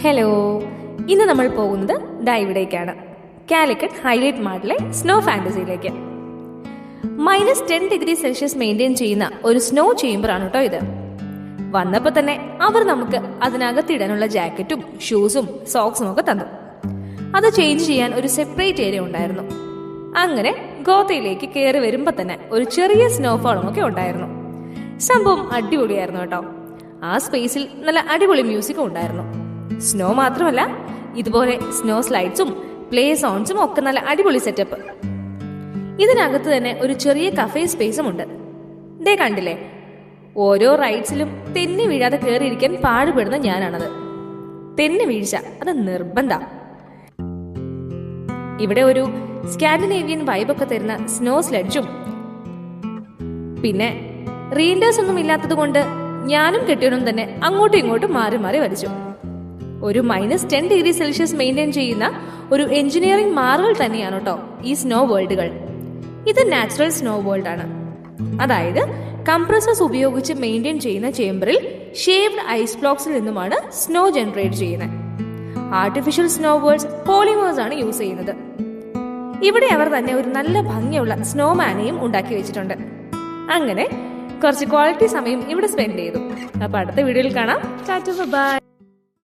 Hello, ഇന്ന് നമ്മൾ പോകുന്നത് ഇവിടേക്കാണ്, കാലിക്കറ്റ് ഹൈലൈറ്റ് മാർട്ടിലെ സ്നോ ഫാന്റസിയിലേക്ക്. -10°C മെയിൻറ്റെയിൻ ചെയ്യുന്ന ഒരു സ്നോ ചേംബർ ആണ് കേട്ടോ ഇത്. വന്നപ്പോൾ തന്നെ അവർ നമുക്ക് അതിനകത്തിടാനുള്ള ജാക്കറ്റും ഷൂസും സോക്സും ഒക്കെ തന്നു. അത് ചേഞ്ച് ചെയ്യാൻ ഒരു സെപ്പറേറ്റ് ഏരിയ ഉണ്ടായിരുന്നു. അങ്ങനെ ഗോത്തയിലേക്ക് കയറി വരുമ്പോൾ തന്നെ ഒരു ചെറിയ സ്നോഫോളും ഒക്കെ ഉണ്ടായിരുന്നു. സംഭവം അടിപൊളിയായിരുന്നു കേട്ടോ. ആ സ്പേസിൽ നല്ല അടിപൊളി മ്യൂസിക്കും ഉണ്ടായിരുന്നു. സ്നോ മാത്രമല്ല, ഇതുപോലെ സ്നോ സ്ലൈഡ്സും പ്ലേ സോൺസും ഒക്കെ നല്ല അടിപൊളി സെറ്റപ്പ്. ഇതിനകത്ത് തന്നെ ഒരു ചെറിയ കഫേ സ്പേസും ഉണ്ട്. ദേ കണ്ടില്ലേ, ഓരോ റൈഡ്സിലും തെന്നി വീഴാതെ കയറിയിരിക്കാൻ പാടുപെടുന്ന ഞാനാണത്. തെന്നി വീഴ്ച അത് നിർബന്ധ. ഇവിടെ ഒരു സ്കാൻഡിനേവിയൻ വൈബൊക്കെ തരുന്ന സ്നോ സ്ലെഡ്ജും, പിന്നെ റീൻഡേഴ്സ് ഒന്നും ഇല്ലാത്തത് കൊണ്ട് ഞാനും കെട്ടിയവനും തന്നെ അങ്ങോട്ടും ഇങ്ങോട്ടും മാറി മാറി വലിച്ചു. ഒരു -10°C മെയിൻറ്റെയിൻ ചെയ്യുന്ന ഒരു എഞ്ചിനീയറിംഗ് മാർവൽ തന്നെയാണ് കേട്ടോ ഈ സ്നോ വേൾഡുകൾ. ഇത് നാച്ചുറൽ സ്നോ വേൾഡ് ആണ്. അതായത് കംപ്രസേഴ്സ് ഉപയോഗിച്ച് മെയിൻറ്റെയിൻ ചെയ്യുന്ന ചേംബറിൽ ഷേവ്ഡ് ഐസ് ബ്ലോക്സിൽ നിന്നുമാണ് സ്നോ ജനറേറ്റ് ചെയ്യുന്നത്. ആർട്ടിഫിഷ്യൽ സ്നോ വേൾഡ്സ് പോളിമേഴ്സ് ആണ് യൂസ് ചെയ്യുന്നത്. ഇവിടെ അവർ തന്നെ ഒരു നല്ല ഭംഗിയുള്ള സ്നോമാനെയും ഉണ്ടാക്കി വെച്ചിട്ടുണ്ട്. അങ്ങനെ കുറച്ച് ക്വാളിറ്റി സമയം ഇവിടെ സ്പെൻഡ് ചെയ്തു. അപ്പൊ അടുത്ത വീഡിയോയിൽ കാണാം. ടാറ്റ, ബൈ.